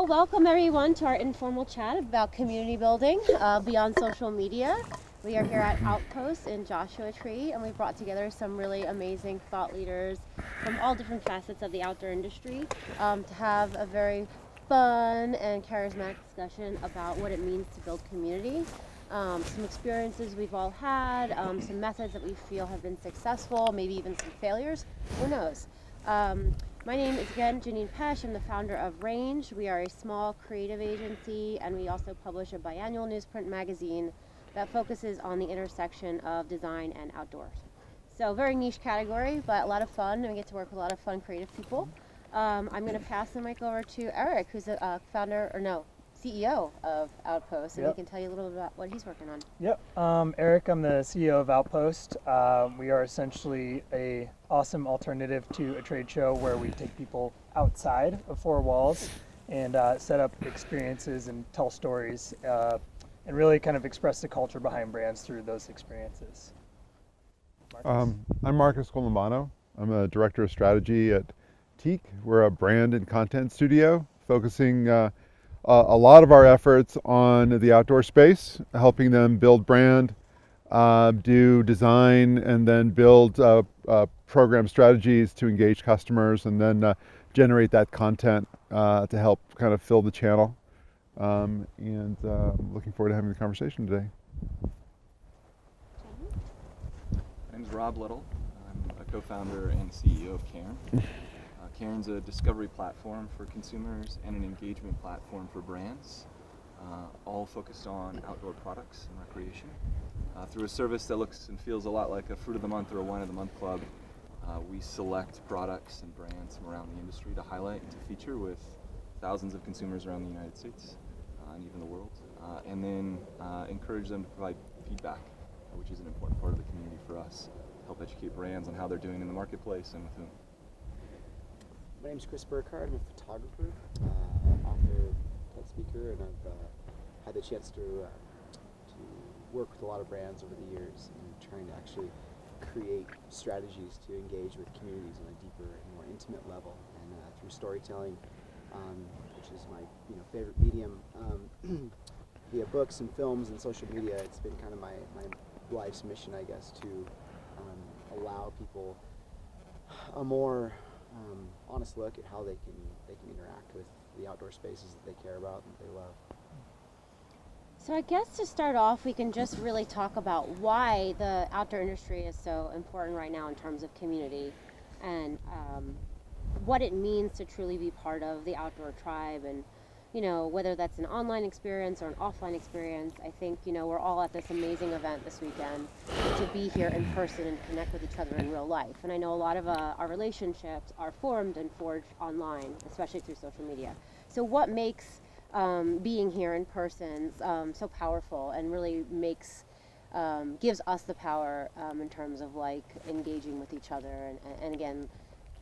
So welcome everyone to our informal chat about community building beyond social media. We are here at Outpost in Joshua Tree, and we brought together some really amazing thought leaders from all different facets of the outdoor industry to have a very fun and charismatic discussion about what it means to build community. Some experiences we've all had, some methods that we feel have been successful, maybe even some failures, who knows. My name is again Jeanine Pesce. I'm the founder of Range. We are a small creative agency, and we also publish a biannual newsprint magazine that focuses on the intersection of design and outdoors. So very niche category, but a lot of fun, and we get to work with a lot of fun creative people. I'm going to pass the mic over to Eric, who's a CEO of Outpost, and he can tell you a little bit about what he's working on. Yep, Eric, I'm the CEO of Outpost. We are essentially a awesome alternative to a trade show where we take people outside of four walls and set up experiences and tell stories and really kind of express the culture behind brands through those experiences. I'm Marcus Colombano. I'm a director of strategy at Teak. We're a brand and content studio focusing a lot of our efforts on the outdoor space, helping them build brand, do design, and then build program strategies to engage customers, and then generate that content to help kind of fill the channel. And looking forward to having the conversation today. My name is Rob Little. I'm a co-founder and CEO of Cairn. Cairn's a discovery platform for consumers and an engagement platform for brands, all focused on outdoor products and recreation. Through a service that looks and feels a lot like a Fruit of the Month or a Wine of the Month club, we select products and brands from around the industry to highlight and to feature with thousands of consumers around the United States and even the world, and then encourage them to provide feedback, which is an important part of the community for us, to help educate brands on how they're doing in the marketplace and with whom. My name is Chris Burkard. I'm a photographer, author, TED speaker, and I've had the chance to work with a lot of brands over the years and trying to actually create strategies to engage with communities on a deeper and more intimate level, and through storytelling, which is my favorite medium, via books and films and social media. It's been kind of my life's mission, I guess, to allow people a more honest look at how they can interact with the outdoor spaces that they care about and that they love. So I guess to start off, we can just really talk about why the outdoor industry is so important right now in terms of community, and what it means to truly be part of the outdoor tribe, and whether that's an online experience or an offline experience. I think we're all at this amazing event this weekend to be here in person and connect with each other in real life. And I know a lot of our relationships are formed and forged online, especially through social media. So what makes being here in person so powerful, and really gives us the power in terms of engaging with each other and again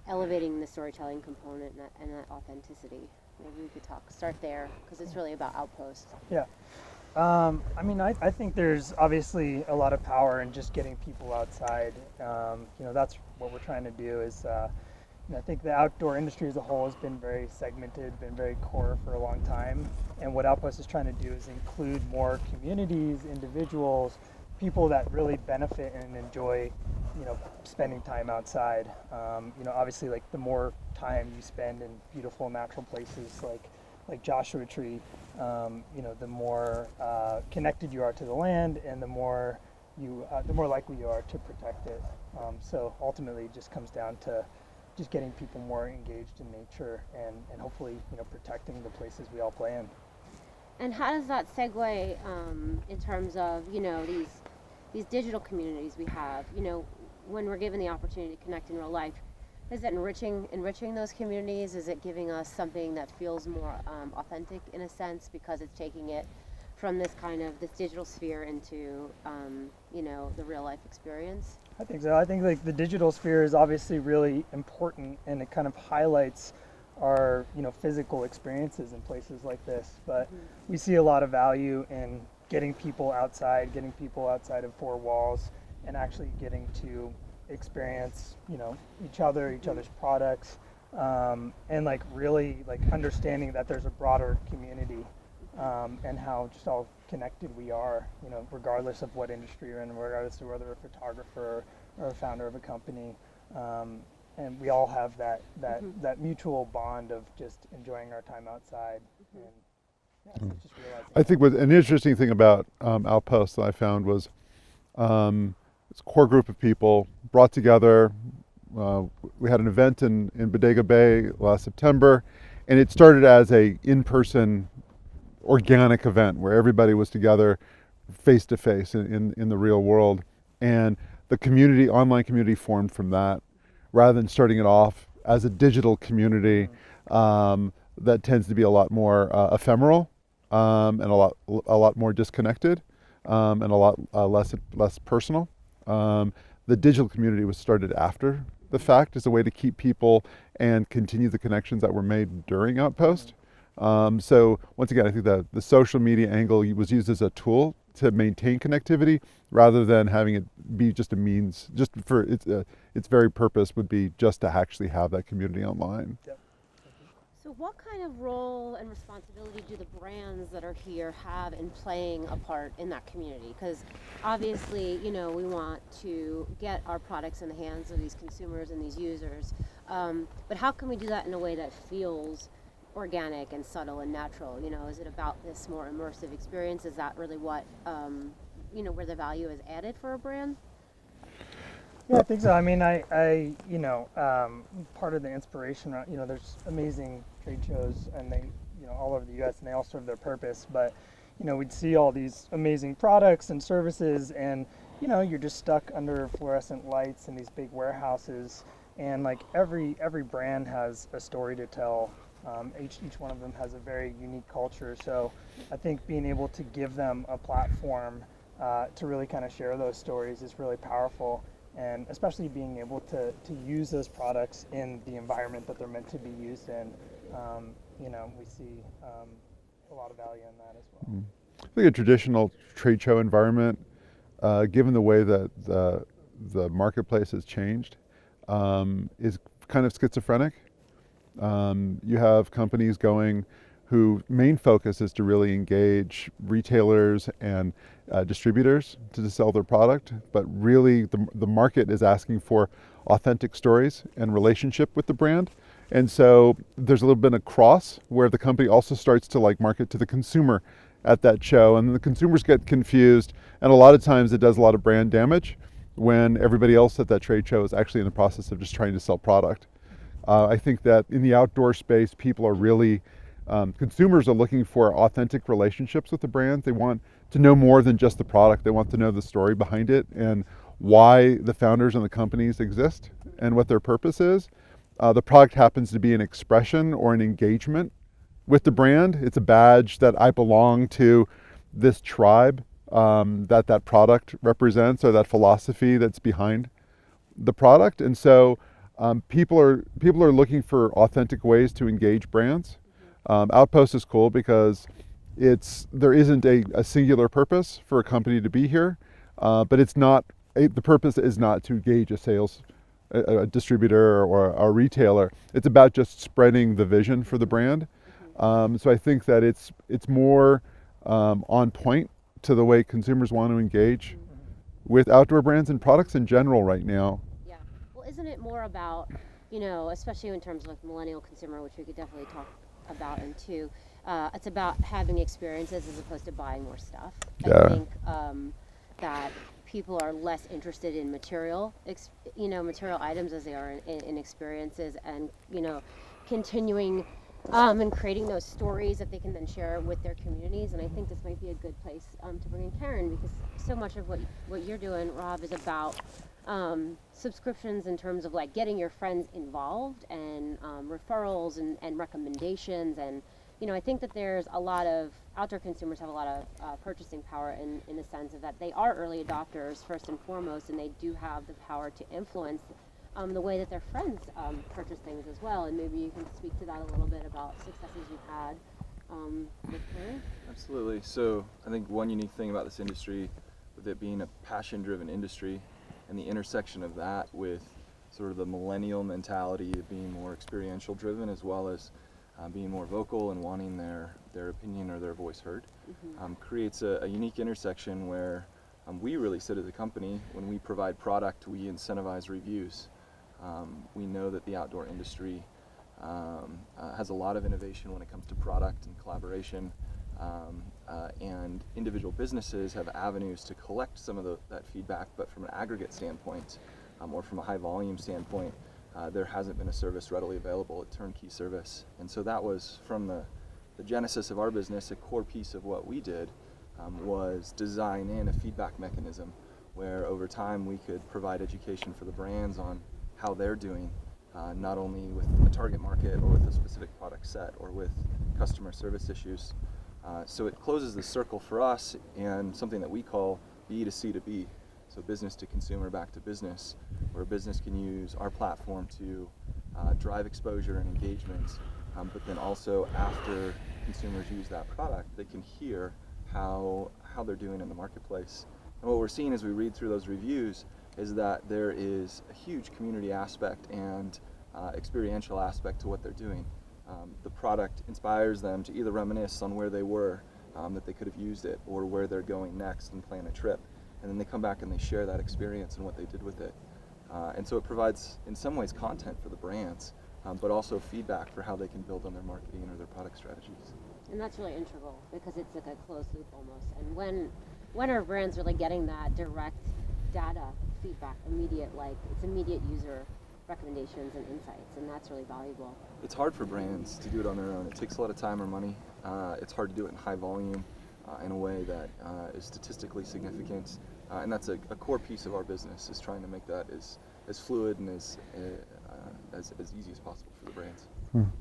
elevating the storytelling component and that authenticity? Maybe we could start there, because it's really about Outpost. Yeah. I think there's obviously a lot of power in just getting people outside. That's what we're trying to do is, I think the outdoor industry as a whole has been very segmented, been very core for a long time. And what Outpost is trying to do is include more communities, individuals, people that really benefit and enjoy spending time outside. Obviously, the more time you spend in beautiful natural places like Joshua Tree, the more connected you are to the land, and the more likely you are to protect it. So ultimately, it just comes down to just getting people more engaged in nature and hopefully protecting the places we all play in. And how does that segue in terms of these digital communities we have? When we're given the opportunity to connect in real life, is it enriching those communities? Is it giving us something that feels more authentic in a sense, because it's taking it from this digital sphere into the real life experience? I think so. I think the digital sphere is obviously really important, and it kind of highlights our physical experiences in places like this. But we see a lot of value in getting people outside of four walls, and actually getting to experience each other's products, and like really like understanding that there's a broader community, and how just all connected we are, you know, regardless of what industry you're in, regardless of whether you're a photographer or a founder of a company. And we all have that mutual bond of just enjoying our time outside. And yeah, so just realizing I think an interesting thing about Outpost that I found was this core group of people brought together. We had an event in Bodega Bay last September, and it started as a in-person organic event where everybody was together face to face in the real world, and the community, online community, formed from that rather than starting it off as a digital community that tends to be a lot more ephemeral, and a lot more disconnected, and a lot less personal. The digital community was started after the fact as a way to keep people and continue the connections that were made during Outpost. So once again, I think that the social media angle was used as a tool to maintain connectivity rather than having it be just a means, just for its very purpose would be just to actually have that community online. Yep. So what kind of role and responsibility do the brands that are here have in playing a part in that community? Because obviously, you know, we want to get our products in the hands of these consumers and these users, but how can we do that in a way that feels organic and subtle and natural? You know, is it about this more immersive experience? Is that really what, you know, where the value is added for a brand? Yeah, I think so. I mean, I you know, part of the inspiration, you know, there's amazing trade shows and they, you know, all over the U.S. and they all serve their purpose. But, you know, we'd see all these amazing products and services and, you know, you're just stuck under fluorescent lights in these big warehouses. And like every brand has a story to tell. Each one of them has a very unique culture. So I think being able to give them a platform to really kind of share those stories is really powerful. And especially being able to use those products in the environment that they're meant to be used in, you know, we see a lot of value in that as well. I think a traditional trade show environment, given the way that the marketplace has changed, is kind of schizophrenic. You have companies going whose main focus is to really engage retailers and distributors to sell their product, but really the market is asking for authentic stories and relationship with the brand. And so there's a little bit of cross where the company also starts to like market to the consumer at that show, and the consumers get confused, and a lot of times it does a lot of brand damage when everybody else at that trade show is actually in the process of just trying to sell product. I think that in the outdoor space, people are really, consumers are looking for authentic relationships with the brand. They want to know more than just the product. They want to know the story behind it and why the founders and the companies exist and what their purpose is. The product happens to be an expression or an engagement with the brand. It's a badge that I belong to this tribe that product represents, or that philosophy that's behind the product. And so people are looking for authentic ways to engage brands. Outpost is cool because there isn't a singular purpose for a company to be here, but it's not the purpose is not to engage a distributor or a retailer. It's about just spreading the vision for the brand. So I think that it's more on point to the way consumers want to engage with outdoor brands and products in general right now. Yeah. Well, isn't it more about, you know, especially in terms of like millennial consumer, which we could definitely talk about into, it's about having experiences as opposed to buying more stuff. Yeah. I think that people are less interested in material items as they are in experiences, and, you know, continuing and creating those stories that they can then share with their communities. And I think this might be a good place to bring in Cairn, because so much of what you're doing, Rob, is about subscriptions in terms of like getting your friends involved and referrals and recommendations. And, you know, I think that there's a lot of outdoor consumers have a lot of purchasing power in the sense of that they are early adopters first and foremost, and they do have the power to influence the way that their friends purchase things as well. And maybe you can speak to that a little bit about successes you've had with Cairn. Absolutely. So I think one unique thing about this industry, with it being a passion-driven industry, and the intersection of that with sort of the millennial mentality of being more experiential driven, as well as being more vocal and wanting their opinion or their voice heard, creates a unique intersection where we really sit as a company. When we provide product, we incentivize reviews. We know that the outdoor industry has a lot of innovation when it comes to product and collaboration, and individual businesses have avenues to collect some of that feedback, but from an aggregate standpoint, or from a high volume standpoint, there hasn't been a service readily available, a turnkey service. And so that was, from the genesis of our business, a core piece of what we did was design in a feedback mechanism where over time we could provide education for the brands on how they're doing, not only with the target market or with a specific product set or with customer service issues. So it closes the circle for us, and something that we call B to C to B, so business to consumer back to business, where a business can use our platform to drive exposure and engagement, but then also after consumers use that product, they can hear how they're doing in the marketplace. And what we're seeing as we read through those reviews is that there is a huge community aspect and experiential aspect to what they're doing. The product inspires them to either reminisce on where they were, that they could have used it, or where they're going next and plan a trip. And then they come back and they share that experience and what they did with it. And so it provides, in some ways, content for the brands, but also feedback for how they can build on their marketing or their product strategies. And that's really integral because it's like a closed loop almost. And when are brands really getting that direct data feedback, immediate user recommendations and insights, and that's really valuable. It's hard for brands to do it on their own. It takes a lot of time or money. It's hard to do it in high volume in a way that is statistically significant. And that's a core piece of our business, is trying to make that as fluid and as easy as possible for the brands.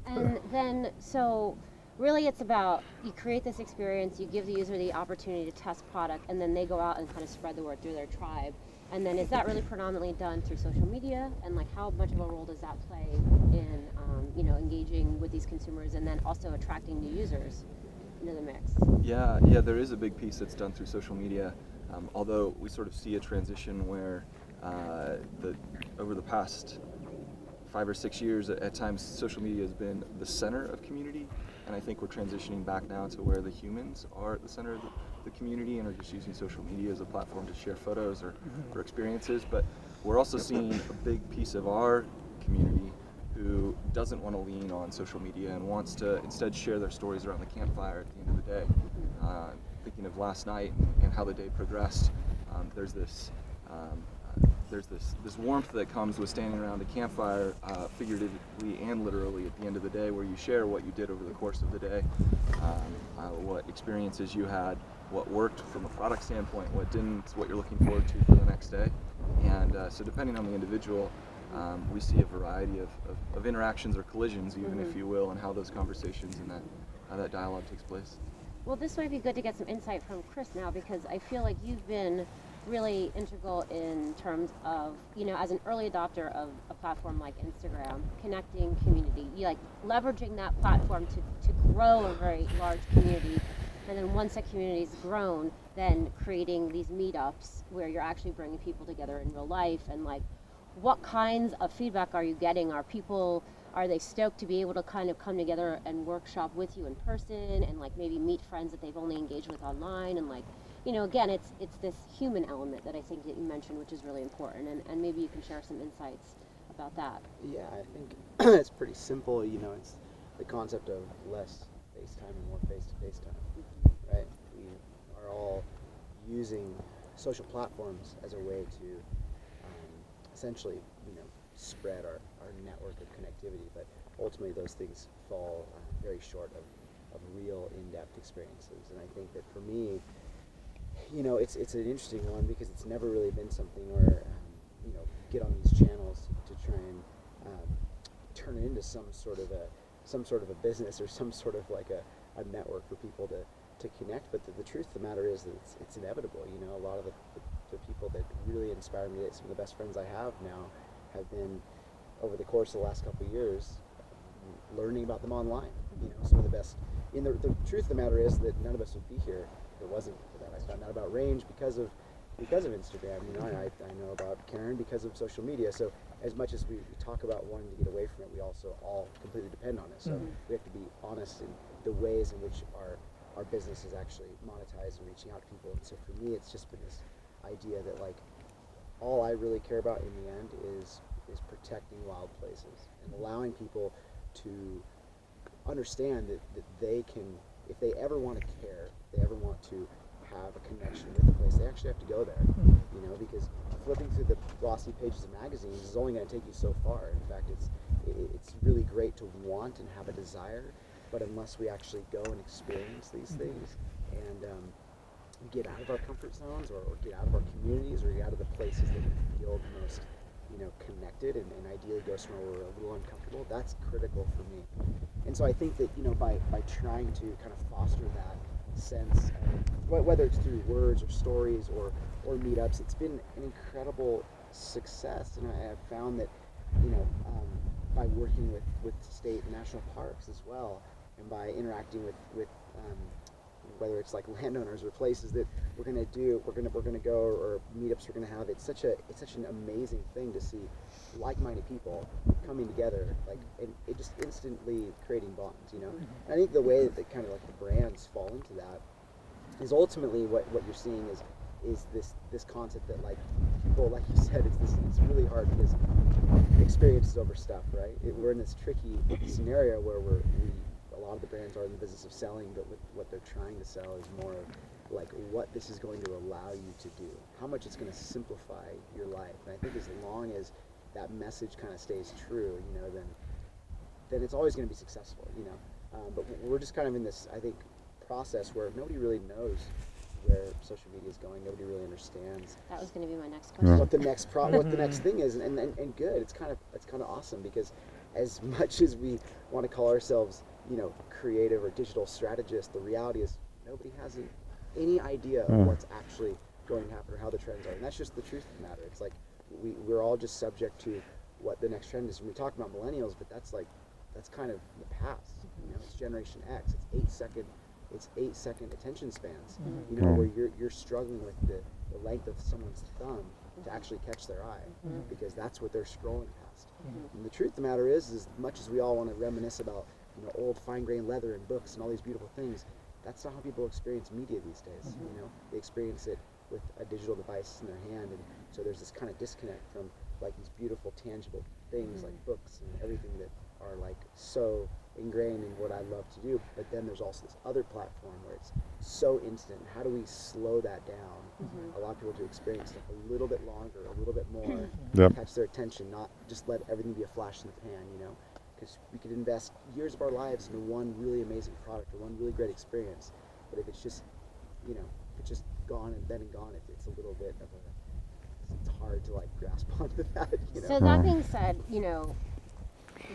And then, so really it's about, you create this experience, you give the user the opportunity to test product, and then they go out and kind of spread the word through their tribe. And then is that really predominantly done through social media? And like, how much of a role does that play in, engaging with these consumers and then also attracting new users into the mix? Yeah, there is a big piece that's done through social media. Although we sort of see a transition where over the past 5 or 6 years, at times social media has been the center of community, and I think we're transitioning back now to where the humans are at the center of the community and are just using social media as a platform to share photos or experiences. But we're also seeing a big piece of our community who doesn't want to lean on social media and wants to instead share their stories around the campfire at the end of the day. Thinking of last night and how the day progressed, there's this warmth that comes with standing around a campfire, figuratively and literally, at the end of the day, where you share what you did over the course of the day, what experiences you had, what worked from a product standpoint, what didn't, what you're looking forward to for the next day. And so depending on the individual, we see a variety of interactions or collisions, even if you will, and how those conversations and that dialogue takes place. Well, this might be good to get some insight from Chris now, because I feel like you've been really integral in terms of, as an early adopter of a platform like Instagram, connecting community, leveraging that platform to grow a very large community. And then once that community's grown, then creating these meetups where you're actually bringing people together in real life. And what kinds of feedback are you getting? Are they stoked to be able to kind of come together and workshop with you in person and maybe meet friends that they've only engaged with online? And again, it's this human element that I think that you mentioned, which is really important. And maybe you can share some insights about that. Yeah, I think it's pretty simple. It's the concept of less FaceTime and more face-to-face time, right? We are all using social platforms as a way to essentially, spread our network of connectivity, but ultimately those things fall very short of real in-depth experiences. And I think that for me, it's an interesting one because it's never really been something where get on these channels to try and turn it into some sort of a business or some sort of a network for people to connect. But the truth of the matter is that it's inevitable. A lot of the people that really inspire me, some of the best friends I have now, have been over the course of the last couple of years learning about them online. Some of the best. The truth of the matter is that none of us would be here if it wasn't for that. I found out about Range because of because of Instagram. You know, I know about Cairn because of social media. So as much as we talk about wanting to get away from it, we also all completely depend on it. So we have to be honest in the ways in which our business is actually monetized and reaching out to people. And so for me, it's just been this idea that like all I really care about in the end is protecting wild places and allowing people to understand that they can, if they ever want to care, if they ever want to have a connection with the place, they actually have to go there, you know, because flipping through the glossy pages of magazines is only going to take you so far. In fact, it's really great to want and have a desire, but unless we actually go and experience these things and get out of our comfort zones or get out of our communities or get out of the places that we feel the most, you know, connected and ideally go somewhere where we're a little uncomfortable, that's critical for me. And so I think that, you know, by trying to kind of foster that sense of, whether it's through words or stories or meetups, it's been an incredible success. And I have found that, you know, by working with state and national parks as well, and by interacting with whether it's like landowners or places that we're gonna go or meetups we're gonna have, it's such an amazing thing to see like-minded people coming together, like, and it just instantly creating bonds, you know. And I think the way that kind of like the brands fall into that is ultimately what you're seeing is this concept that like people, like you said, it's really hard because experience is over stuff, right? We're in this tricky scenario where a lot of the brands are in the business of selling, but what they're trying to sell is more of like what this is going to allow you to do, how much it's going to simplify your life. And I think as long as that message kind of stays true, you know, then it's always going to be successful, you know. But we're just kind of in this, I think, process where nobody really knows where social media is going. Nobody really understands. That was going to be my next question. What the next thing is, and good. It's kind of awesome because as much as we want to call ourselves, you know, creative or digital strategists, the reality is nobody has any idea of what's actually going to happen or how the trends are. And that's just the truth of the matter. It's like we're all just subject to what the next trend is. And we talk about millennials, but that's kind of the past. You know, it's Generation X. It's 8-second attention spans. You know, where you're struggling with the length of someone's thumb to actually catch their eye, because that's what they're scrolling past. And the truth of the matter is as much as we all want to reminisce about, you know, old fine-grained leather and books and all these beautiful things, that's not how people experience media these days. You know, they experience it with a digital device in their hand, and so there's this kind of disconnect from like these beautiful, tangible things like books and everything that are like so ingrained in what I love to do. But then there's also this other platform where it's so instant. How do we slow that down? Allow people to experience stuff a little bit longer, a little bit more, catch their attention, not just let everything be a flash in the pan, you know? Because we could invest years of our lives into one really amazing product or one really great experience, but if it's just, you know, if it's just gone and then and gone, it's a little bit of it's hard to like grasp onto that, you know? So that being said, you know,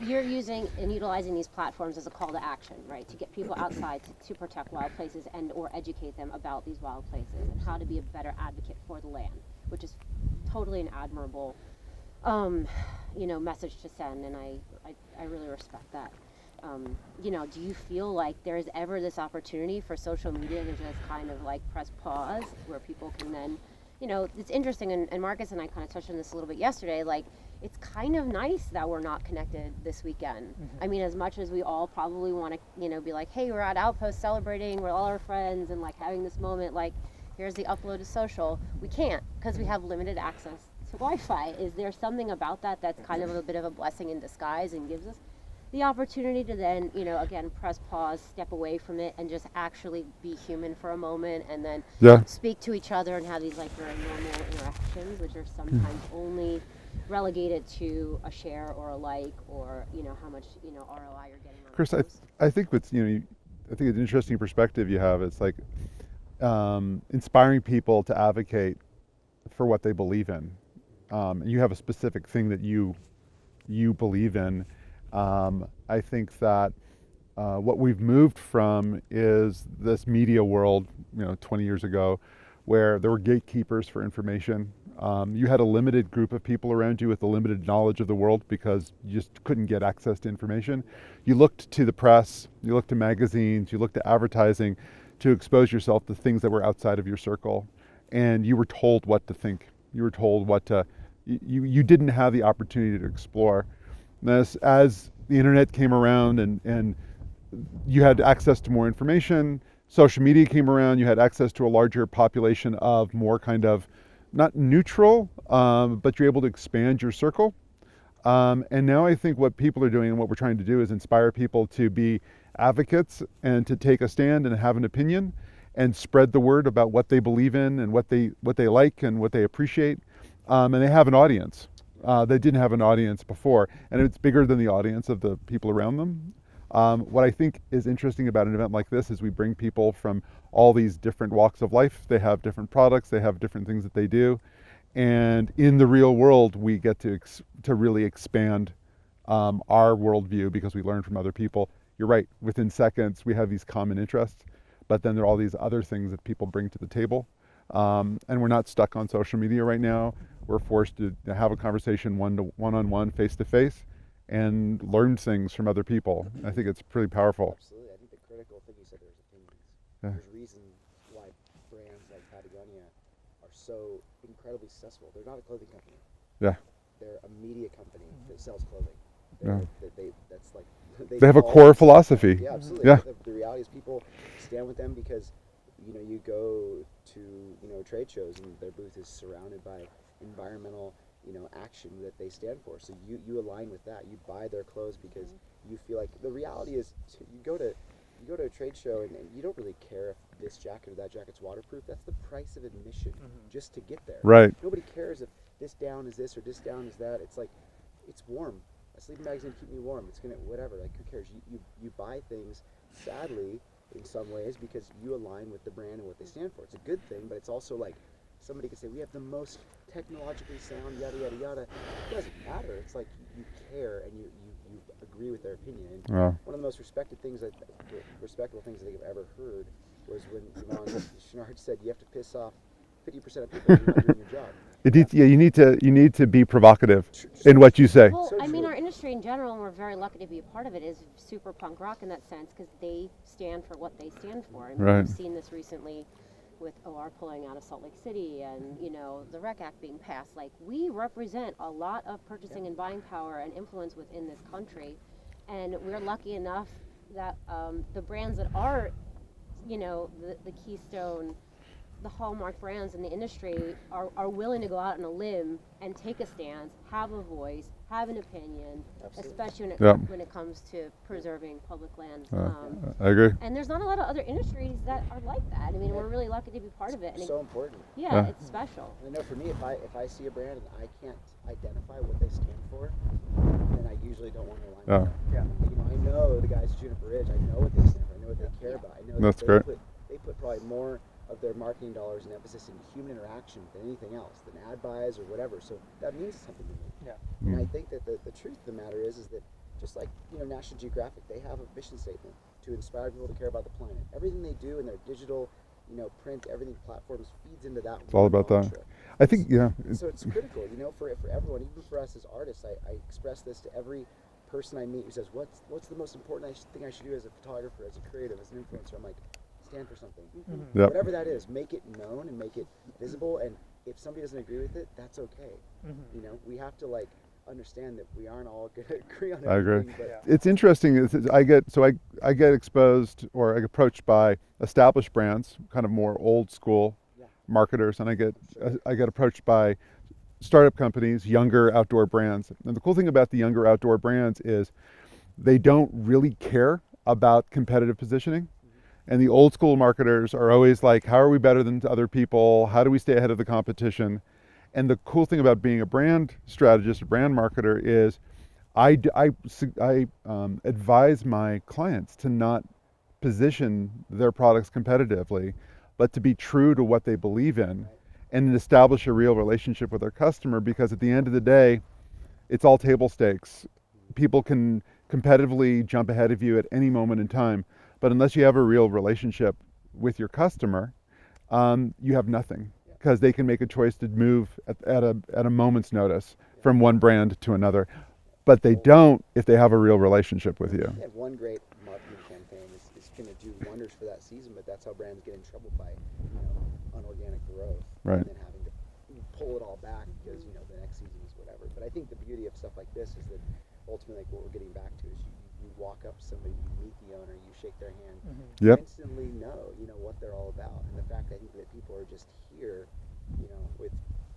you're using and utilizing these platforms as a call to action, right? To get people outside to protect wild places and or educate them about these wild places and how to be a better advocate for the land, which is totally an admirable, you know, message to send, and I really respect that. You know, do you feel like there's ever this opportunity for social media to just kind of like press pause where people can then, you know, it's interesting, and Marcus and I kind of touched on this a little bit yesterday, like it's kind of nice that we're not connected this weekend. I mean, as much as we all probably want to, you know, be like, hey, we're at Outpost celebrating with all our friends and like having this moment, like here's the upload to social, we can't because we have limited access to Wi-Fi. Is there something about that that's kind of a bit of a blessing in disguise and gives us the opportunity to then, you know, again, press pause, step away from it, and just actually be human for a moment, and then speak to each other and have these like very normal interactions, which are sometimes only relegated to a share or a like, or, you know, how much, you know, ROI you're getting on Chris, those. I think what's, you know, I think it's an interesting perspective you have. It's like inspiring people to advocate for what they believe in. You have a specific thing that you believe in. I think that what we've moved from is this media world, you know, 20 years ago, where there were gatekeepers for information. You had a limited group of people around you with a limited knowledge of the world because you just couldn't get access to information. You looked to the press, you looked to magazines, you looked to advertising to expose yourself to things that were outside of your circle. and you were told what to think. You were told what to, you didn't have the opportunity to explore. As the internet came around and you had access to more information, social media came around, you had access to a larger population of more kind of, not neutral, but you're able to expand your circle. And now I think what people are doing and what we're trying to do is inspire people to be advocates and to take a stand and have an opinion and spread the word about what they believe in and what they like and what they appreciate. And they have an audience. They didn't have an audience before, and it's bigger than the audience of the people around them. What I think is interesting about an event like this is we bring people from all these different walks of life. They have different products, they have different things that they do. And in the real world, we get to really expand our worldview because we learn from other people. You're right, within seconds, we have these common interests, but then there are all these other things that people bring to the table. And we're not stuck on social media right now. We're forced to have a conversation one-on-one, face-to-face, and learn things from other people. I think it's pretty powerful. Absolutely. I think the critical thing you said there was opinions. Yeah. There's reasons why brands like Patagonia are so incredibly successful. They're not a clothing company. Yeah. They're a media company that sells clothing. Yeah. That's like They have a core philosophy. Yeah, absolutely. Yeah. The reality is people stand with them because you go to trade shows and their booth is surrounded by environmental action that they stand for. So you align with that. You buy their clothes because you feel like the reality is you go to a trade show and you don't really care if this jacket or that jacket's waterproof. That's the price of admission just to get there. Right. Nobody cares if this down is this or this down is that. It's like it's warm. A sleeping bag's gonna keep me warm. It's gonna whatever. Like who cares? You buy things sadly in some ways because you align with the brand and what they stand for. It's a good thing, but it's also like somebody could say we have the most technologically sound yada yada yada. It doesn't matter. It's like you care and you agree with their opinion. And one of the most respectable things I think I've ever heard was when Yvonne Chenard said you have to piss off 50% of people if you're not doing your job. You need to be provocative in what you say. Well, So I mean, true. our industry in general, and we're very lucky to be a part of it, is super punk rock in that sense because they stand for what they stand for. And Right. we've seen this recently with OR pulling out of Salt Lake City and, the REC Act being passed. Like, we represent a lot of purchasing and buying power and influence within this country. And we're lucky enough that the brands that are, the keystone, the hallmark brands in the industry are willing to go out on a limb and take a stance, have a voice, have an opinion, Absolutely. especially when it comes to preserving public lands. I agree. And there's not a lot of other industries that are like that. I mean, we're really lucky to be part of it. And So important. Yeah. it's special. And I know for me, if I see a brand and I can't identify what they stand for, then I usually don't want to align with them. Yeah. I know the guys at Juniper Ridge. I know what they stand for. I know what they care about. I know That's that great. They put probably more of their marketing dollars and emphasis in human interaction than anything else, than ad buys or whatever. So that means something to me. Yeah. And I think that the truth of the matter is that just like National Geographic, they have a mission statement to inspire people to care about the planet. Everything they do in their digital, print, everything platforms feeds into that. It's all about that. I think, So it's critical, for everyone, even for us as artists. I express this to every person I meet who says, "What's the most important thing I should do as a photographer, as a creative, as an influencer?" I'm like, stand for something. Yep. Whatever that is, make it known and make it visible. And if somebody doesn't agree with it, that's okay. We have to understand that we aren't all going to agree on I agree. everything. But It's interesting. I get exposed or I get approached by established brands, kind of more old school marketers, and I get approached by startup companies, younger outdoor brands. And the cool thing about the younger outdoor brands is they don't really care about competitive positioning. And the old school marketers are always like, how are we better than other people? How do we stay ahead of the competition? And the cool thing about being a brand strategist, a brand marketer, is I advise my clients to not position their products competitively, but to be true to what they believe in and establish a real relationship with their customer, because at the end of the day, it's all table stakes. People can competitively jump ahead of you at any moment in time, but unless you have a real relationship with your customer, you have nothing, because they can make a choice to move at a moment's notice from one brand to another, but they don't if they have a real relationship with you. and one great marketing campaign is going to do wonders for that season. But that's how brands get in trouble by on organic growth, Right. and then having to pull it all back because the next season is whatever. But I think the beauty of stuff like this is that ultimately, like what we're getting back to is you walk up to somebody, you meet the owner, you shake their hand, you Yep. instantly know what they're all about. And the fact I think that people are just here, with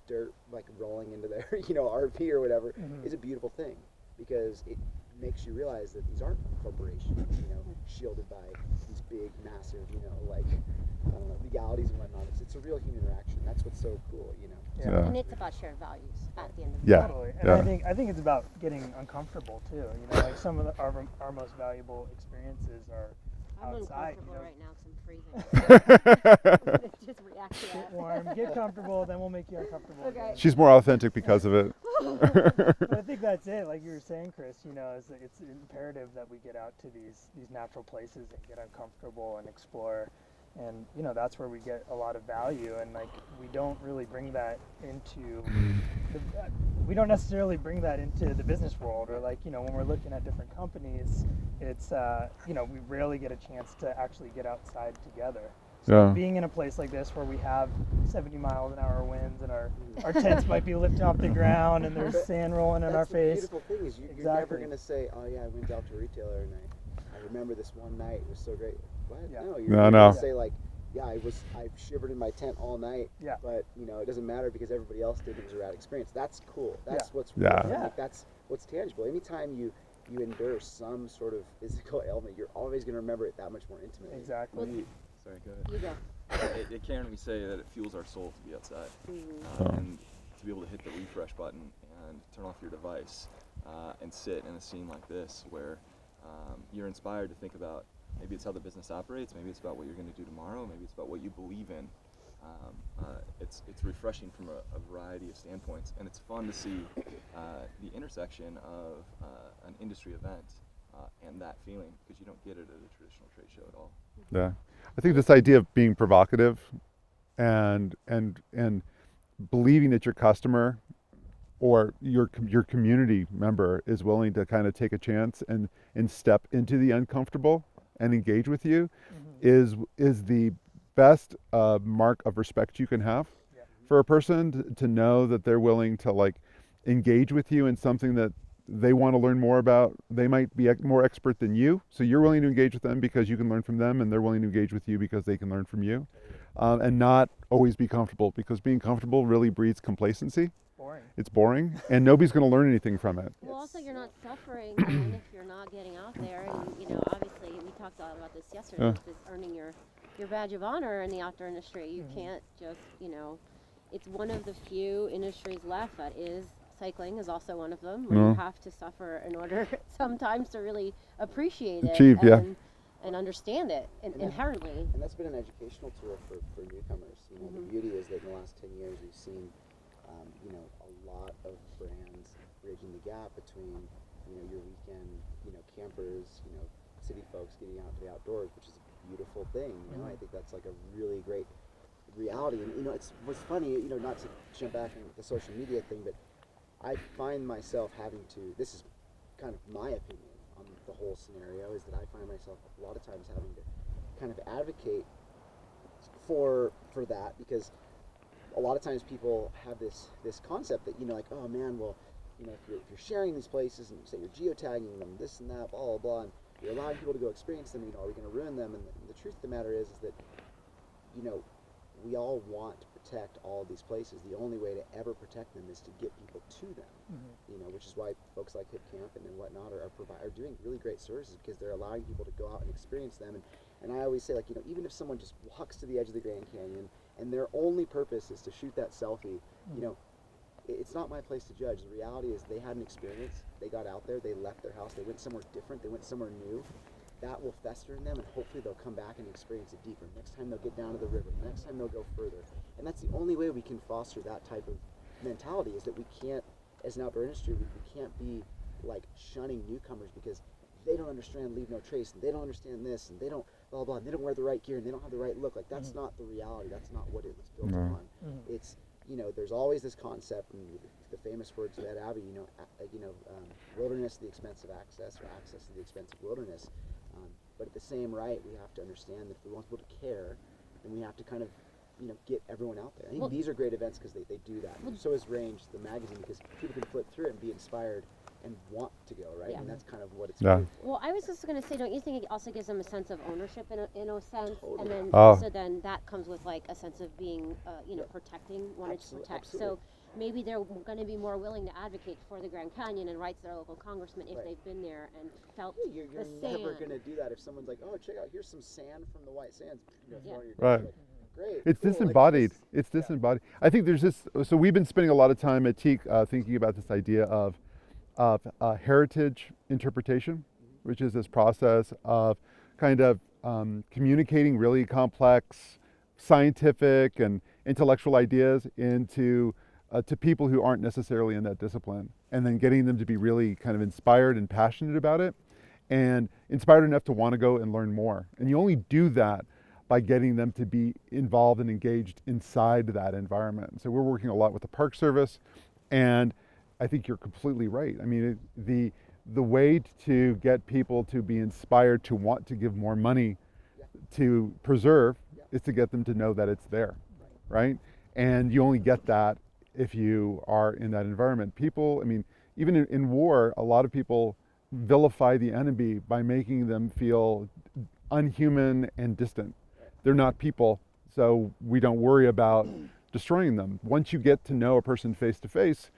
dirt like rolling into their RV or whatever is a beautiful thing, because it makes you realize that these aren't corporations, shielded by these big, massive, like I don't know, legalities and whatnot. It's a real human interaction. That's what's so cool, Yeah. And it's about shared values at the end of the Yeah. day. Totally. And Yeah. I think it's about getting uncomfortable too. Like some of our most valuable experiences are I'm outside. uncomfortable right now because I'm freezing. Just react to Get that. warm, get comfortable, then we'll make you uncomfortable. Okay. again. She's more authentic because of it. But I think that's it. Like you were saying, Chris, is that it's imperative that we get out to these natural places and get uncomfortable and explore. And that's where we get a lot of value. And like we don't really bring that into we don't necessarily bring that into the business world, or like when we're looking at different companies, it's we rarely get a chance to actually get outside together. So Yeah. being in a place like this where we have 70 miles an hour winds and our tents might be lifting off the ground and there's sand rolling in our face. That's the beautiful thing is you're never Exactly. going to say, oh yeah, I went out to a retailer and I remember this one night, it was so great. What? Yeah. No, you're No. going to say like, yeah, I shivered in my tent all night, Yeah. but it doesn't matter because everybody else did. It was a rad experience. That's cool. That's what's Yeah. real. Yeah. Like, that's what's tangible. Anytime you endure some sort of physical ailment, you're always going to remember it that much more intimately. Exactly. Sorry, go ahead. You go. At Cairn, we say that it fuels our soul to be outside, Oh. and to be able to hit the refresh button and turn off your device and sit in a scene like this where you're inspired to think about maybe it's how the business operates, maybe it's about what you're going to do tomorrow, maybe it's about what you believe in. It's refreshing from a variety of standpoints, and it's fun to see the intersection of an industry event and that feeling, because you don't get it at a traditional trade show at all. Yeah. I think this idea of being provocative and believing that your customer or your community member is willing to kind of take a chance and step into the uncomfortable and engage with you is the best mark of respect you can have for a person to know that they're willing to like engage with you in something that they want to learn more about. They might be more expert than you, so you're willing to engage with them because you can learn from them, and they're willing to engage with you because they can learn from you, and not always be comfortable, because being comfortable really breeds complacency. Boring. It's boring, and nobody's going to learn anything from it. Well, also you're not suffering then if you're not getting out there, and obviously we talked a lot about this yesterday. This is earning your badge of honor in the outdoor industry. You can't just it's one of the few industries left that is. Cycling is also one of them, where you have to suffer in order sometimes to really appreciate it and understand it inherently. And that's been an educational tool for newcomers. The beauty is that in the last 10 years we've seen a lot of brands bridging the gap between your weekend campers, city folks getting out to the outdoors, which is a beautiful thing. I think that's like a really great reality. And it's what's funny, not to jump back on the social media thing, but I find myself having to, this is kind of my opinion on the whole scenario, is that I find myself a lot of times having to kind of advocate for that, because a lot of times people have this concept that, like, oh man, well, if you're sharing these places and say you're geotagging them, this and that, blah, blah, blah, and you're allowing people to go experience them, are we going to ruin them? And the truth of the matter is that, we all want to protect all of these places. The only way to ever protect them is to get people to them, which is why folks like Hip Camp and whatnot are doing really great services, because they're allowing people to go out and experience them. And I always say, like, even if someone just walks to the edge of the Grand Canyon and their only purpose is to shoot that selfie, it's not my place to judge. The reality is they had an experience. They got out there. They left their house. They went somewhere different. They went somewhere new. That will fester in them, and hopefully they'll come back and experience it deeper. Next time they'll get down to the river. Next time they'll go further. And that's the only way we can foster that type of mentality, is that we can't, as an outdoor industry, we can't be like shunning newcomers because they don't understand leave no trace, and they don't understand this, and they don't blah blah, and they don't wear the right gear, and they don't have the right look. Like, that's not the reality. That's not what it was built upon. It's there's always this concept, and the famous words of Ed Abbey, wilderness at the expense of access, or access at the expense of wilderness. But at the same right, we have to understand that if we want people to care, then we have to kind of get everyone out there. I think Well- these are great events because they do that. Well- So is Range, the magazine, because people can flip through it and be inspired and want to go, right? Yeah. And that's kind of what it's Yeah. great for. Well, I was just going to say, don't you think it also gives them a sense of ownership in a sense? Totally. And then Oh. also then that comes with like a sense of being, protecting, wanting to protect. So Absolutely. maybe they're going to be more willing to advocate for the Grand Canyon and write to their local congressman if Right. they've been there and felt Yeah, you're the never sand. going to do that if someone's like, oh, check out, here's some sand from the White Sands. Yeah. throw it in your Right. face, like, great. It's cool, like, disembodied. this- It's disembodied. I think there's this. So we've been spending a lot of time at Teak thinking about this idea of heritage interpretation, which is this process of kind of communicating really complex scientific and intellectual ideas into to people who aren't necessarily in that discipline, and then getting them to be really kind of inspired and passionate about it, and inspired enough to want to go and learn more. And you only do that by getting them to be involved and engaged inside that environment. So we're working a lot with the Park Service, and I think you're completely right. I mean, the way to get people to be inspired to want to give more money to preserve is to get them to know that it's there, right? And you only get that if you are in that environment. People, I mean, even in war, a lot of people vilify the enemy by making them feel unhuman and distant. They're not people, so we don't worry about destroying them. Once you get to know a person face to face,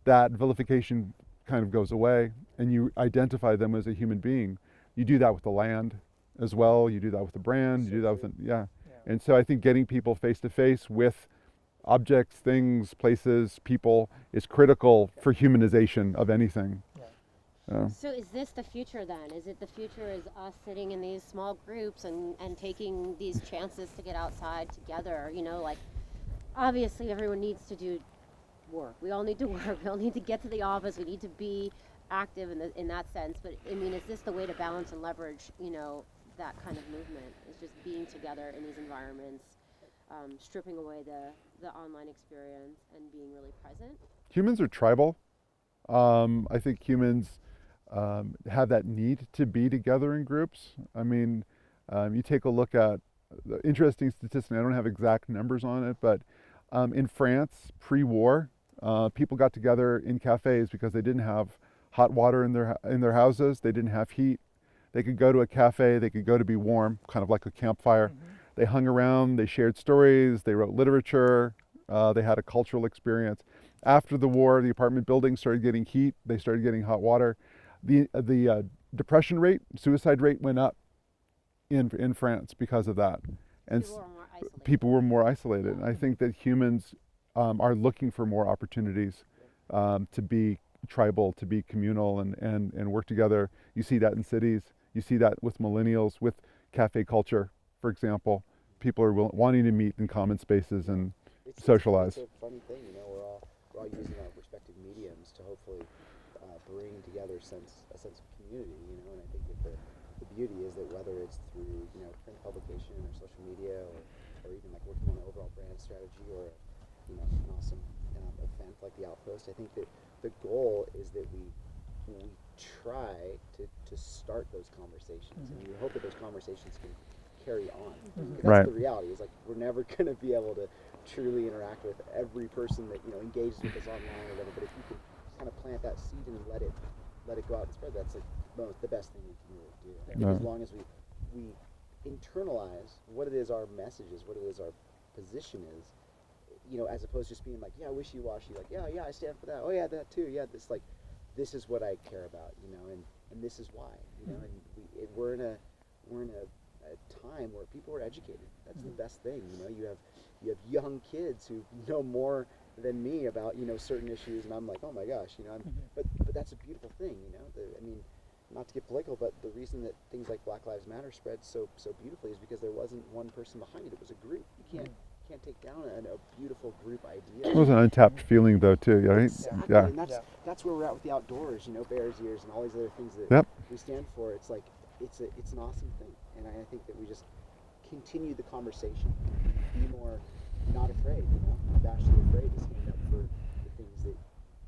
that vilification kind of goes away and you identify them as a human being. You do that with the land as well, you do that with the brand, you do that with the, yeah. And so I think getting people face to face with objects, things, places, people is critical for humanization of anything. So is this the future then? Is it the future is us sitting in these small groups and taking these chances to get outside together? Like obviously everyone needs to do work. We all need to work. We all need to get to the office. We need to be active in that sense. But I mean, is this the way to balance and leverage, that kind of movement? Is just being together in these environments, stripping away the online experience and being really present? Humans are tribal. I think humans have that need to be together in groups. I mean, you take a look at the interesting statistic, I don't have exact numbers on it, but in France, pre-war, people got together in cafes because they didn't have hot water in their houses, they didn't have heat. They could go to a cafe, they could go to be warm, kind of like a campfire. They hung around, they shared stories, they wrote literature, they had a cultural experience. After the war, the apartment buildings started getting heat, they started getting hot water. The depression rate, suicide rate went up in France because of that. And People are more isolated. people were more isolated. And I think that humans are looking for more opportunities to be tribal, to be communal and work together. You see that in cities. You see that with millennials, with cafe culture, for example. People are wanting to meet in common spaces and socialize. It's a funny thing, we're all using our respective mediums to hopefully bring together a sense of community, and I think that the beauty is that whether it's through print publication or social media or even like working on an overall brand strategy or an awesome event like the Outpost, I think that the goal is that we try to start those conversations, and we hope that those conversations can carry on. Because that's the reality, is like we're never going to be able to truly interact with every person that engages with us online or whatever, but if you can kind of plant that seed and let it go out and spread, that's like the best thing we can really do. I think as long as we internalize what it is our message is, what it is our position is, as opposed to just being like, yeah, wishy-washy, like, yeah, I stand for that, oh yeah, that too, yeah, this is what I care about, and this is why, and we're in a time where people are educated. That's the best thing, you have young kids who know more than me about certain issues, and I'm like, oh my gosh, but that's a beautiful thing, I mean, not to get political, but the reason that things like Black Lives Matter spread so beautifully is because there wasn't one person behind it. It was a group. You can't take down a beautiful group idea. It was an untapped feeling though too, right? Exactly. Yeah. And that's where we're at with the outdoors, Bears Ears and all these other things that we stand for. It's like it's an awesome thing, and I think that we just continue the conversation, be more not afraid, not actually afraid to stand up for the things that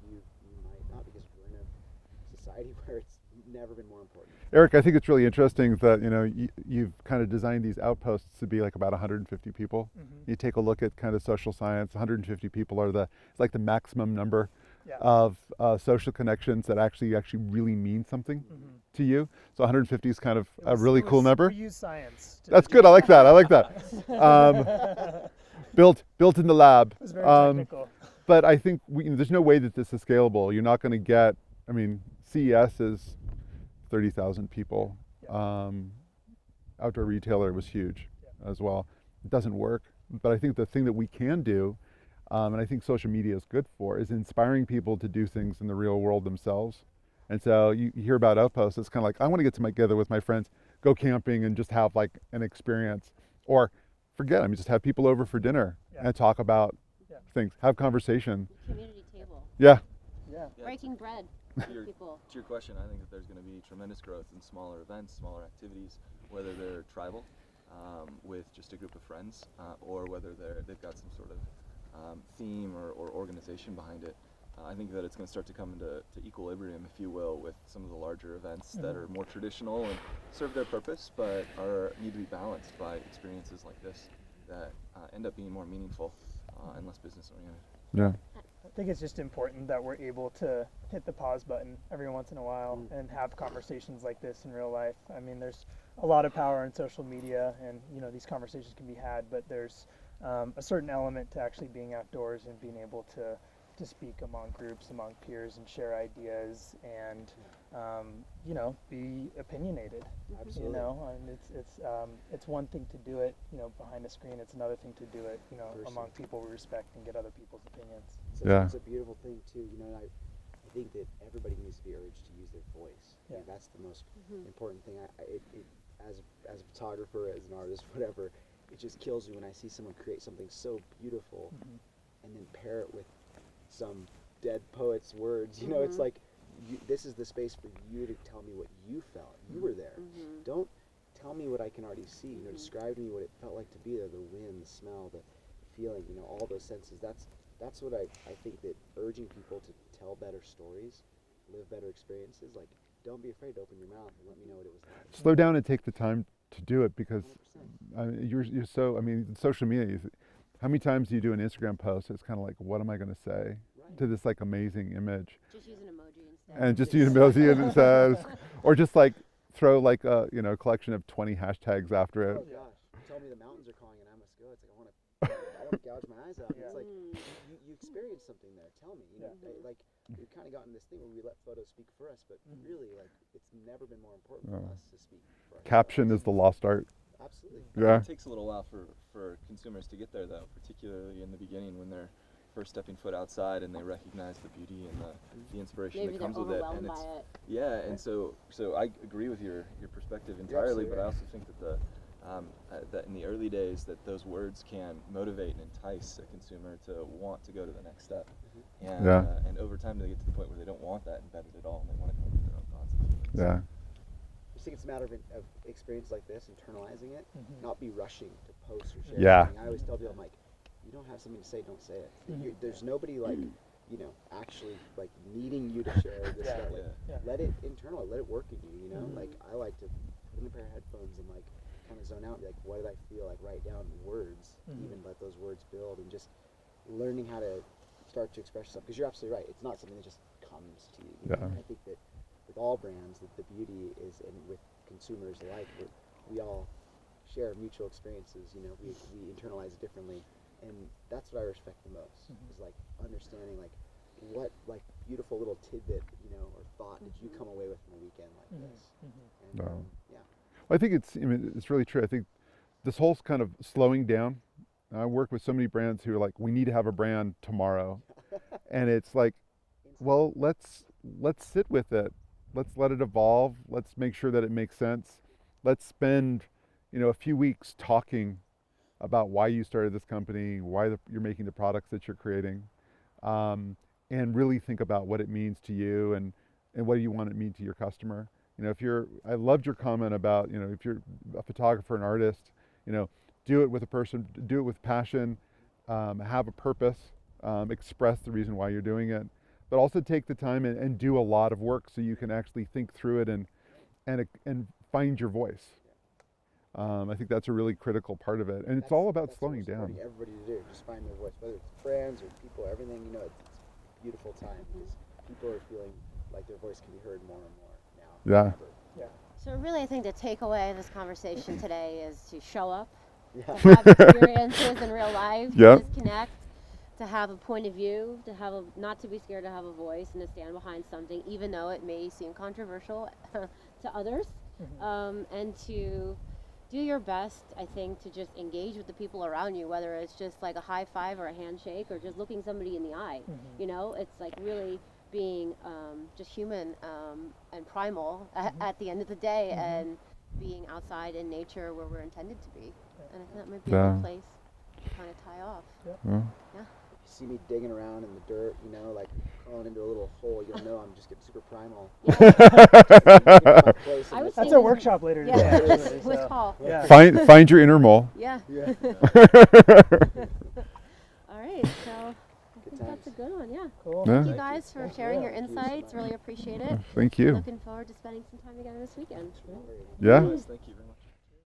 you might not, because we're in a society where it's never been more important. Eric, I think it's really interesting that you've kind of designed these outposts to be like about 150 people. You take a look at kind of social science. 150 people are it's like the maximum number of social connections that actually really mean something to you. So 150 is kind of a really cool number. We use science. That's good. I like that. I like that. Built in the lab. It was very technical. But I think there's no way that this is scalable. You're not going to get. I mean, CES is 30,000 people. Outdoor retailer was huge as well. It doesn't work. But I think the thing that we can do, and I think social media is good for, is inspiring people to do things in the real world themselves. And so you hear about Outposts, it's kind of like, I want to get together with my friends, go camping and just have like an experience. Or forget, just have people over for dinner and talk about things, have conversation. Community table. Yeah. Breaking bread. To your question, I think that there's going to be tremendous growth in smaller events, smaller activities, whether they're tribal, with just a group of friends, or whether they've got some sort of theme or organization behind it. I think that it's going to start to come into equilibrium, if you will, with some of the larger events that are more traditional and serve their purpose, but need to be balanced by experiences like this that end up being more meaningful and less business oriented. Yeah. I think it's just important that we're able to hit the pause button every once in a while and have conversations like this in real life. I mean, there's a lot of power in social media, and these conversations can be had, but there's a certain element to actually being outdoors and being able to speak among groups, among peers, and share ideas, and be opinionated. Absolutely. And it's one thing to do it, behind a screen. It's another thing to do it, among people we respect and get other people's opinions. It's a beautiful thing too. And I think that everybody needs to be urged to use their voice. Yeah. That's the most important thing. As a photographer, as an artist, whatever, it just kills me when I see someone create something so beautiful and then pair it with some dead poet's words. It's like, this is the space for you to tell me what you felt. You were there. Don't tell me what I can already see. Describe to me what it felt like to be there. The wind, the smell, the feeling. All those senses. That's what I think that urging people to tell better stories, live better experiences. Like, don't be afraid to open your mouth and let me know what it was like. Slow down and take the time to do it, because 100%. you're so. Social media. How many times do you do an Instagram post? It's kind of like, what am I going to say to this like amazing image? Just use an emoji instead. And just use emoji instead, or just like throw like a collection of 20 hashtags after it. Oh gosh, tell me the mountains are calling and I must go. It's like, I want to gouge my eyes out. It's like, you experienced something there. Tell me. Like, we've kind of gotten this thing where we let photos speak for us, but really, like, it's never been more important for us to speak for ourselves. Caption is the lost art. Absolutely. Yeah. It takes a little while for consumers to get there, though, particularly in the beginning when they're first stepping foot outside and they recognize the beauty and the inspiration Maybe that comes they're with it. overwhelmed And by it. yeah, and so I agree with your perspective entirely, but I also think that that in the early days that those words can motivate and entice a consumer to want to go to the next step. And over time they get to the point where they don't want that embedded at all and they want to come up with their own thoughts and feelings. Yeah. I just think it's a matter of experience like this, internalizing it, not be rushing to post or share. Yeah. Something. I always tell people, I'm like, you don't have something to say, don't say it. There's nobody like, actually like needing you to share this stuff. Like, let it internal, let it work in you. Like, I like to put in a pair of headphones and like kind of zone out and be like, what did I feel? Like, write down words, even let those words build, and just learning how to start to express yourself. Because you're absolutely right, it's not something that just comes to you. I think that with all brands, that the beauty is, and with consumers alike, we all share mutual experiences. We internalize it differently, and that's what I respect the most. Is like understanding like what like beautiful little tidbit or thought did you come away with from a weekend like this. And, Well, I think it's really true. I think this whole kind of slowing down. I work with so many brands who are like, we need to have a brand tomorrow, and it's like, well, let's sit with it. Let's let it evolve. Let's make sure that it makes sense. Let's spend, a few weeks talking about why you started this company, why you're making the products that you're creating, and really think about what it means to you and what do you want it to mean to your customer. I loved your comment about, if you're a photographer and artist, do it with a person, do it with passion, have a purpose, express the reason why you're doing it. but also take the time and do a lot of work so you can actually think through it and find your voice. I think that's a really critical part of it, and it's all about that's slowing what we're down. supporting everybody to do. Just find their voice, whether it's brands or people, everything. You know, it's a beautiful time because people are feeling like their voice can be heard more and more now. Yeah. than ever. So really, I think the takeaway of this conversation today is to show up, Yeah. to have experiences in real life, Yep. to disconnect, to have a point of view, to have not to be scared to have a voice and to stand behind something, even though it may seem controversial to others, and to do your best, I think, to just engage with the people around you, whether it's just like a high five or a handshake or just looking somebody in the eye. You know, it's like really being just human and primal at the end of the day, and being outside in nature where we're intended to be. And I think that might be a good place to kind of tie off. Yeah. Yeah. If you see me digging around in the dirt, you know, like crawling into a little hole, you'll know I'm just getting super primal. My place in I was this- That's a workshop later today. Yeah, actually, with so, Paul. yeah. Find your inner mole. Yeah. Yeah. All right. So I think that's a times. good one. Yeah. Cool. Yeah. Thank you guys for sharing your Thank you so insights. much. Really appreciate it. Thank you. Looking forward to spending some time together this weekend. Yeah. Thank you very much.